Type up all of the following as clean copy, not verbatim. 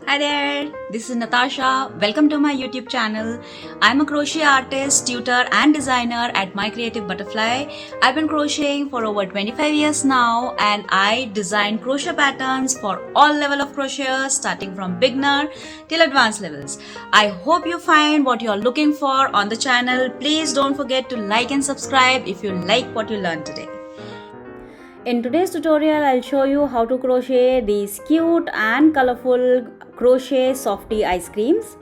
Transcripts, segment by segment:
Hi there, this is Natasha. Welcome to my YouTube channel. I'm a crochet artist, tutor and designer at My Creative Butterfly. I've been crocheting for over 25 years now and I design crochet patterns for all level of crocheters starting from beginner till advanced levels. I hope you find what you're looking for on the channel. Please don't forget to like and subscribe if you like what you learned today. In today's tutorial, I'll show you how to crochet these cute and colorful crochet softy ice creams.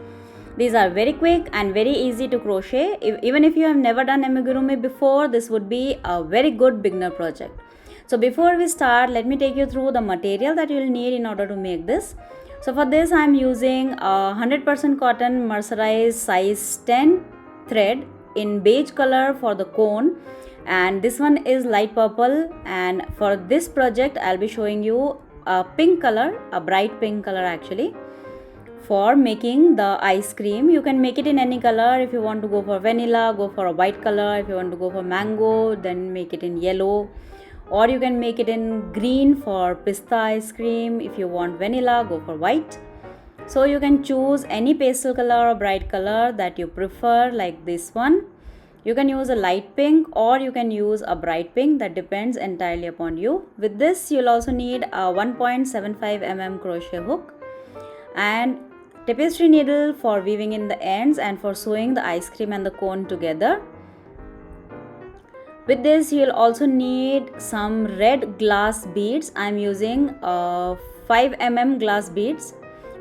These are very quick and very easy to crochet. Even if you have never done amigurumi before, this would be a very good beginner project. So before we start, let me take you through the material that you'll need in order to make this. So for this, I'm using a 100% cotton mercerized size 10 thread in beige color for the cone. And this one is light purple, and for this project I'll be showing you a pink color, a bright pink color actually, for making the ice cream. You can make it in any color. If you want to go for vanilla, go for a white color. If you want to go for mango, then make it in yellow, or you can make it in green for pista ice cream. If you want vanilla, go for white. So you can choose any pastel color or bright color that you prefer, like this one. You can use a light pink or you can use a bright pink, that depends entirely upon you. With this, you'll also need a 1.75 mm crochet hook and tapestry needle for weaving in the ends and for sewing the ice cream and the cone together. With this, you'll also need some red glass beads. I'm using 5 mm glass beads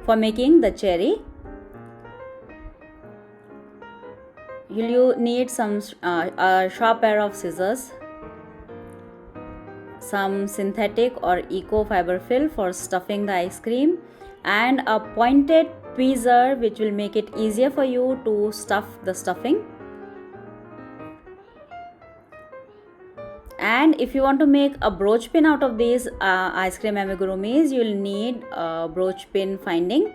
for making the cherry. You'll need some a sharp pair of scissors, some synthetic or eco fiber fill for stuffing the ice cream, and a pointed tweezer which will make it easier for you to stuff the stuffing. And if you want to make a brooch pin out of these ice cream amigurumis, you'll need a brooch pin finding.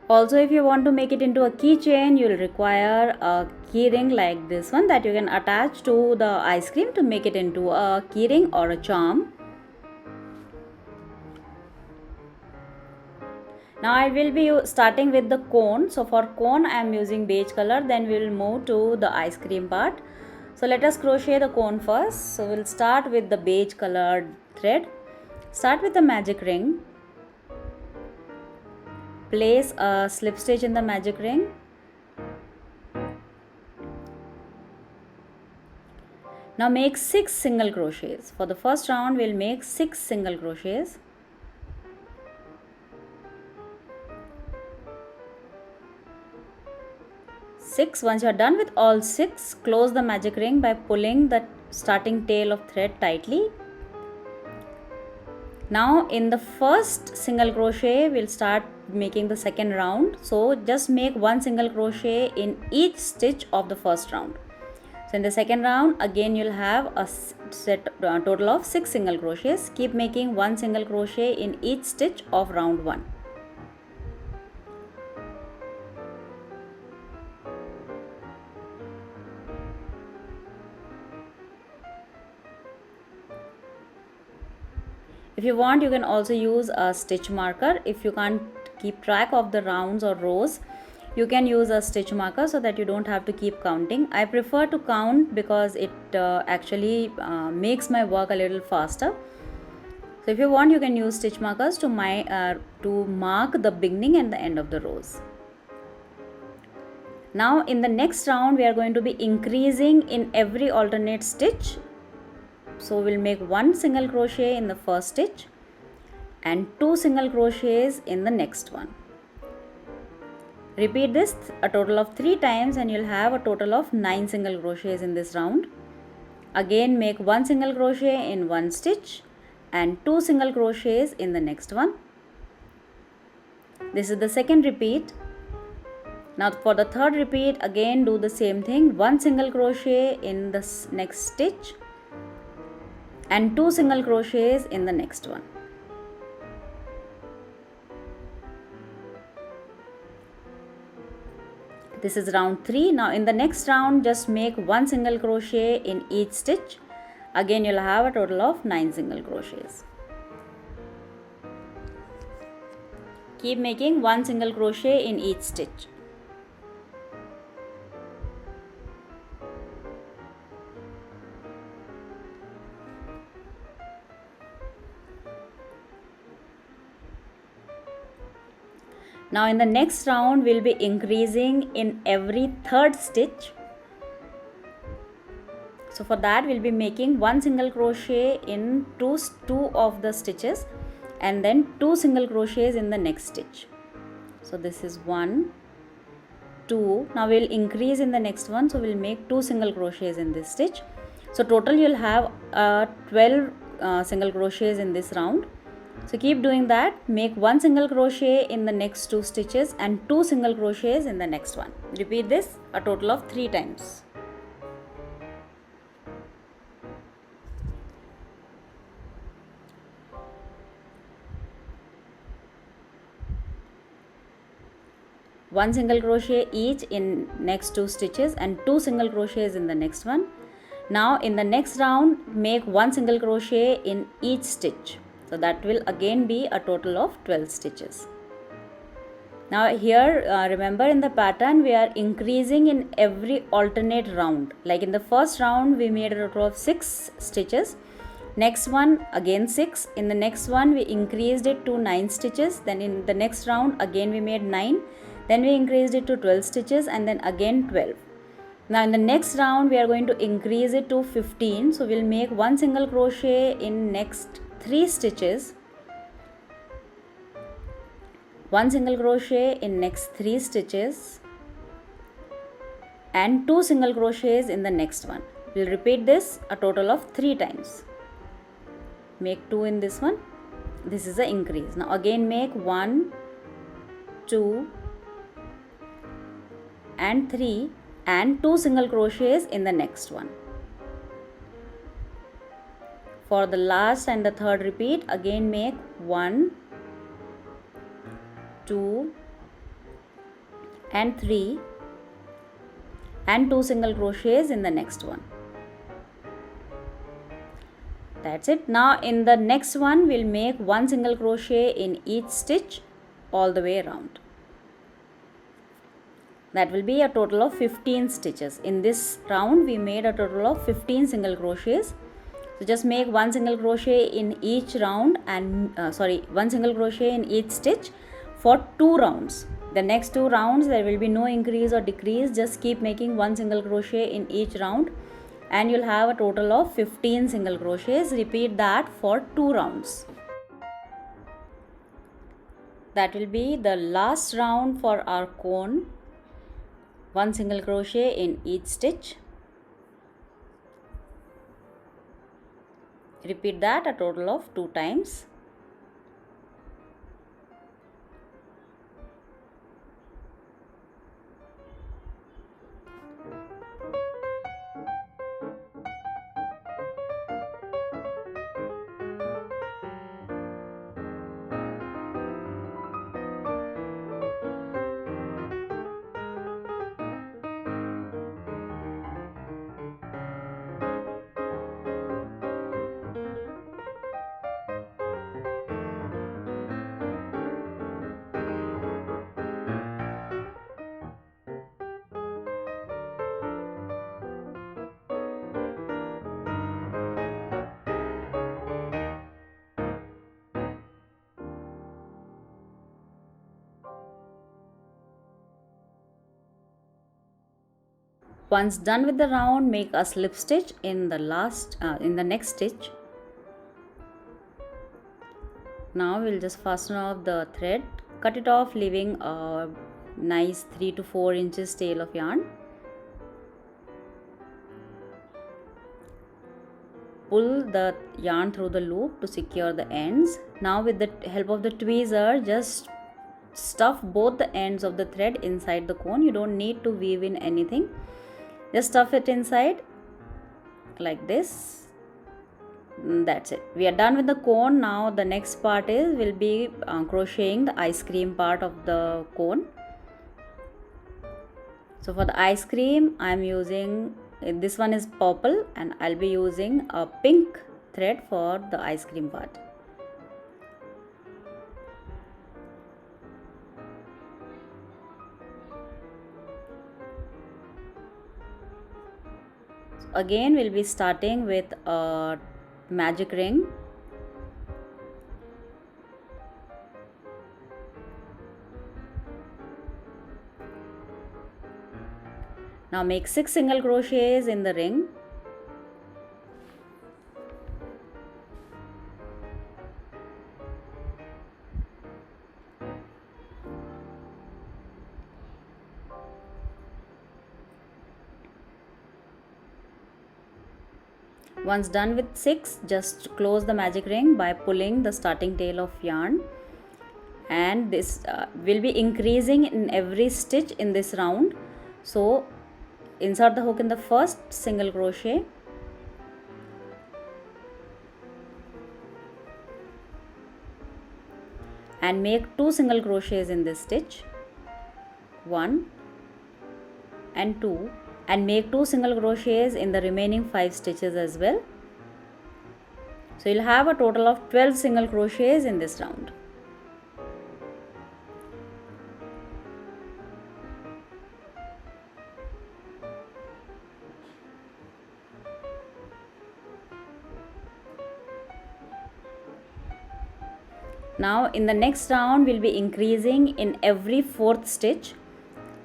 Also, if you want to make it into a keychain, you'll require a key ring like this one that you can attach to the ice cream to make it into a key ring or a charm. Now I will be starting with the cone. So for cone I am using beige color, then we will move to the ice cream part. So let us crochet the cone first. So we'll start with the beige colored thread. Start with the magic ring. Place a slip stitch in the magic ring. Now make 6 single crochets. For the first round we'll make 6 single crochets. Once you are done with all 6, close the magic ring by pulling the starting tail of thread tightly. Now in the first single crochet we'll start making the second round. So just make 1 single crochet in each stitch of the first round. So in the second round again you'll have a total of 6 single crochets. Keep making 1 single crochet in each stitch of round 1. If you want, you can also use a stitch marker. If you can't keep track of the rounds or rows, you can use a stitch marker so that you don't have to keep counting. I prefer to count because it actually makes my work a little faster. So if you want, you can use stitch markers to mark the beginning and the end of the rows. Now in the next round we are going to be increasing in every alternate stitch. So we'll make 1 single crochet in the first stitch and 2 single crochets in the next one. Repeat this a total of 3 times and you'll have a total of 9 single crochets in this round. Again make 1 single crochet in one stitch and 2 single crochets in the next one. This is the second repeat. Now for the third repeat, again do the same thing, 1 single crochet in the next stitch and 2 single crochets in the next one. This is round 3. Now in the next round just make 1 single crochet in each stitch. Again you'll have a total of 9 single crochets. Keep making one single crochet in each stitch. Now in the next round we'll be increasing in every third stitch. So for that we'll be making one single crochet in two of the stitches and then 2 single crochets in the next stitch. So this is 1, 2. Now we'll increase in the next one, so we'll make 2 single crochets in this stitch. So total you'll have 12 single crochets in this round. So keep doing that. Make 1 single crochet in the next 2 stitches and 2 single crochets in the next one. Repeat this a total of 3 times. One single crochet each in next 2 stitches and 2 single crochets in the next one. Now in the next round make 1 single crochet in each stitch. So that will again be a total of 12 stitches. Now here remember, in the pattern we are increasing in every alternate round. Like in the first round we made a total of 6 stitches. Next one again 6. In the next one we increased it to 9 stitches. Then in the next round again we made 9. Then we increased it to 12 stitches and then again 12. Now in the next round we are going to increase it to 15. So we'll make 1 single crochet in next 3 stitches, 1 single crochet in next 3 stitches and 2 single crochets in the next one. We'll repeat this a total of 3 times. Make 2 in this one. This is the increase. Now again make 1, 2 and 3 and 2 single crochets in the next one. For the last and the third repeat, again make 1, 2 and 3 and 2 single crochets in the next one. That's it. Now in the next one we'll make 1 single crochet in each stitch all the way around. That will be a total of 15 stitches. In this round we made a total of 15 single crochets. So just make 1 single crochet in each round and 1 single crochet in each stitch for 2 rounds. The next 2 rounds there will be no increase or decrease. Just keep making 1 single crochet in each round and you'll have a total of 15 single crochets. Repeat that for 2 rounds. That will be the last round for our cone. 1 single crochet in each stitch. Repeat that a total of 2 times. Once done with the round, make a slip stitch in the next stitch. Now we'll just fasten off the thread, cut it off, leaving a nice 3 to 4 inches tail of yarn. Pull the yarn through the loop to secure the ends. Now with the help of the tweezer, just stuff both the ends of the thread inside the cone. You don't need to weave in anything. Just stuff it inside like this. That's it. We are done with the cone. Now the next part is we'll be crocheting the ice cream part of the cone. So for the ice cream, I'm using, this one is purple and I'll be using a pink thread for the ice cream part. again we'll be starting with a magic ring. Now make 6 single crochets in the ring. Once done with 6, just close the magic ring by pulling the starting tail of yarn, and this will be increasing in every stitch in this round. So insert the hook in the first single crochet, and make 2 single crochets in this stitch, 1 and 2, and make 2 single crochets in the remaining 5 stitches as well. So you'll have a total of 12 single crochets in this round. Now in the next round we'll be increasing in every 4th stitch.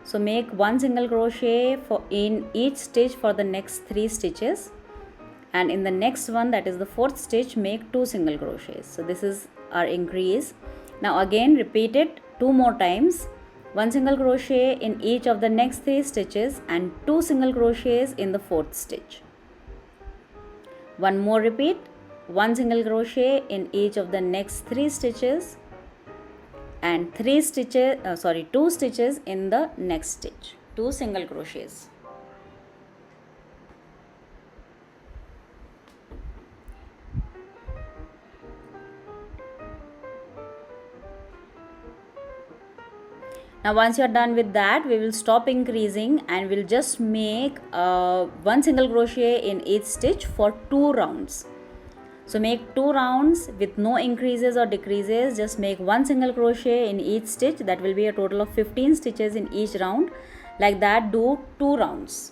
So make 1 single crochet in each stitch for the next 3 stitches, and in the next one, that is the 4th stitch, make 2 single crochets. So this is our increase. Now again repeat it 2 more times, 1 single crochet in each of the next 3 stitches and 2 single crochets in the 4th stitch. One more repeat, 1 single crochet in each of the next 3 stitches and 2 stitches in the next stitch, 2 single crochets. Now once you are done with that, we will stop increasing and we'll just make 1 single crochet in each stitch for 2 rounds. So make 2 rounds with no increases or decreases. Just make 1 single crochet in each stitch. That will be a total of 15 stitches in each round. Like that, do 2 rounds.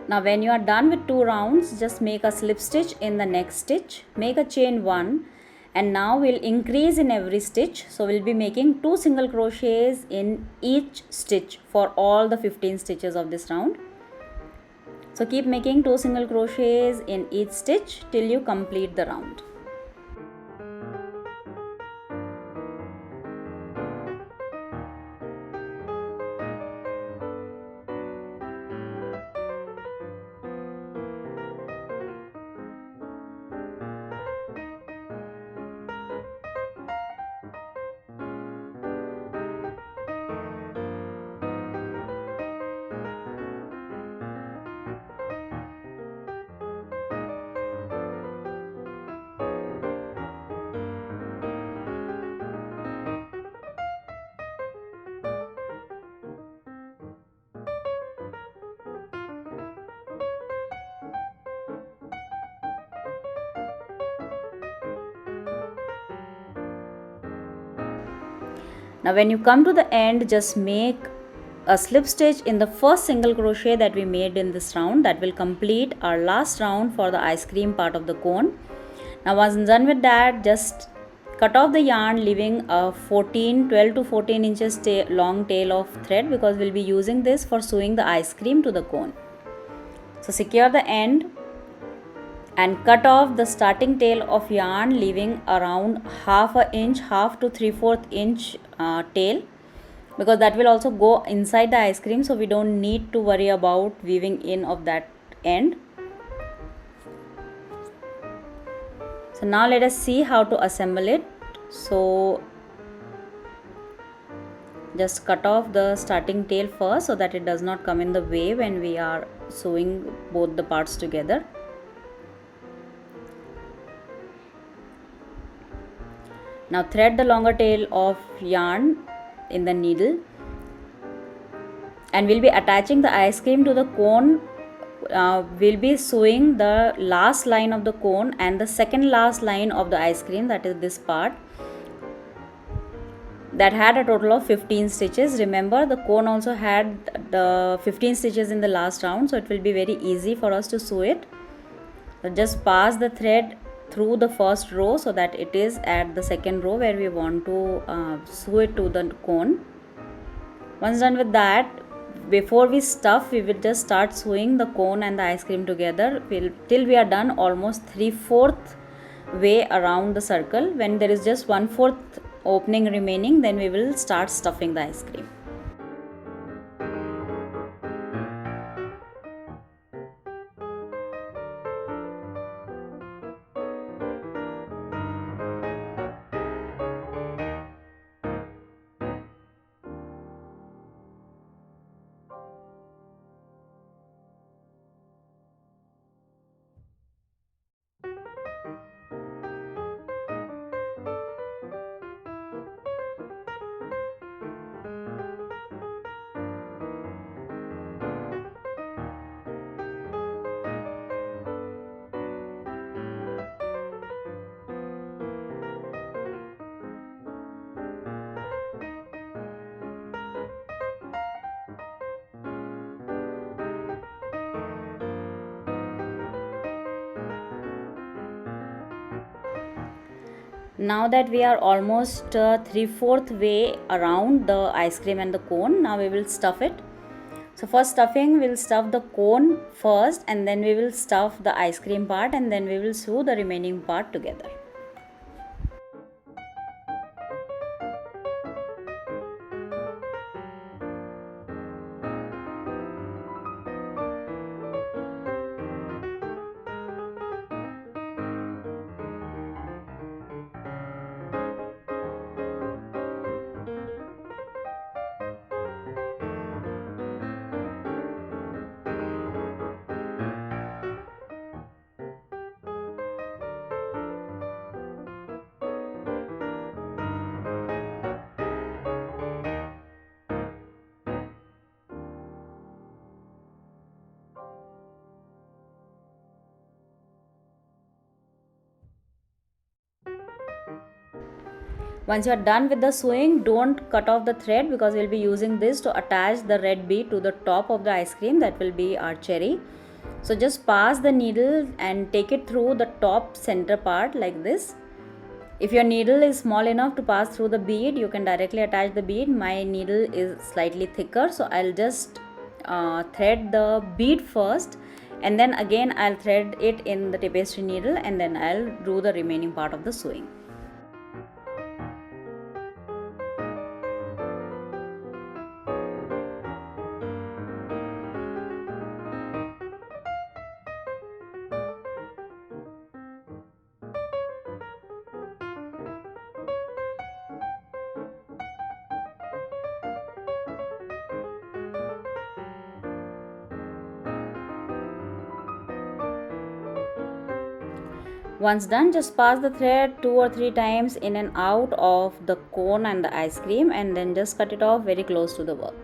Now when you are done with 2 rounds, just make a slip stitch in the next stitch, make a chain 1, and now we'll increase in every stitch. So we'll be making 2 single crochets in each stitch for all the 15 stitches of this round. So keep making 2 single crochets in each stitch till you complete the round. Now when you come to the end, just make a slip stitch in the first single crochet that we made in this round. That will complete our last round for the ice cream part of the cone. Now once done with that, just cut off the yarn, leaving a 12 to 14 inches long tail of thread, because we'll be using this for sewing the ice cream to the cone. So secure the end and cut off the starting tail of yarn, leaving around half to 3/4 inch tail, because that will also go inside the ice cream, so we don't need to worry about weaving in of that end. So now let us see how to assemble it. So just cut off the starting tail first so that it does not come in the way when we are sewing both the parts together. Now thread the longer tail of yarn in the needle, and we'll be attaching the ice cream to the cone. We'll be sewing the last line of the cone and the second last line of the ice cream, that is this part, that had a total of 15 stitches. Remember, the cone also had the 15 stitches in the last round, so it will be very easy for us to sew it. So just pass the thread through the first row so that it is at the second row where we want to sew it to the cone. Once done with that, before we stuff, we will just start sewing the cone and the ice cream together till we are done almost 3/4 way around the circle. When there is just 1/4 opening remaining, then we will start stuffing the ice cream. Now that we are almost 3/4 way around the ice cream and the cone, now we will stuff it. So for stuffing, we'll stuff the cone first, and then we will stuff the ice cream part, and then we will sew the remaining part together. Once you are done with the sewing, don't cut off the thread, because we'll be using this to attach the red bead to the top of the ice cream. That will be our cherry. So just pass the needle and take it through the top center part like this. If your needle is small enough to pass through the bead, you can directly attach the bead. My needle is slightly thicker, so I'll just thread the bead first, and then again I'll thread it in the tapestry needle, and then I'll do the remaining part of the sewing. Once done, just pass the thread 2 or 3 times in and out of the cone and the ice cream, and then just cut it off very close to the work.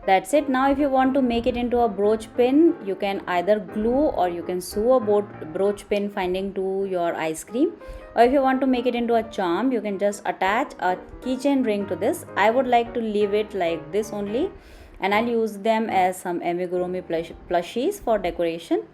That's it. Now if you want to make it into a brooch pin, you can either glue or you can sew a brooch pin finding to your ice cream, or if you want to make it into a charm, you can just attach a keychain ring to this. I would like to leave it like this only, and I'll use them as some amigurumi plushies for decoration.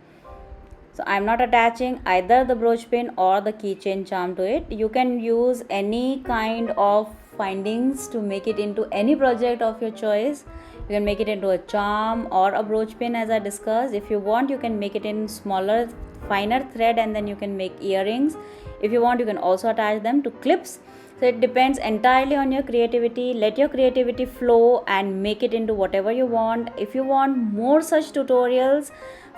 So I'm not attaching either the brooch pin or the keychain charm to it. You can use any kind of findings to make it into any project of your choice. You can make it into a charm or a brooch pin, as I discussed. If you want, you can make it in smaller, finer thread, and then you can make earrings. If you want, you can also attach them to clips. So it depends entirely on your creativity. Let your creativity flow and make it into whatever you want. If you want more such tutorials,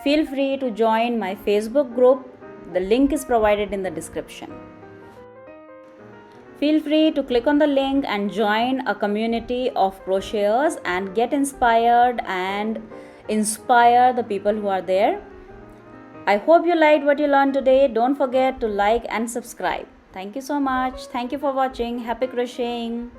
feel free to join my Facebook group. The link is provided in the description. Feel free to click on the link and join a community of crocheters and get inspired and inspire the people who are there. I hope you liked what you learned today. Don't forget to like and subscribe. Thank you so much. Thank you for watching. Happy crocheting.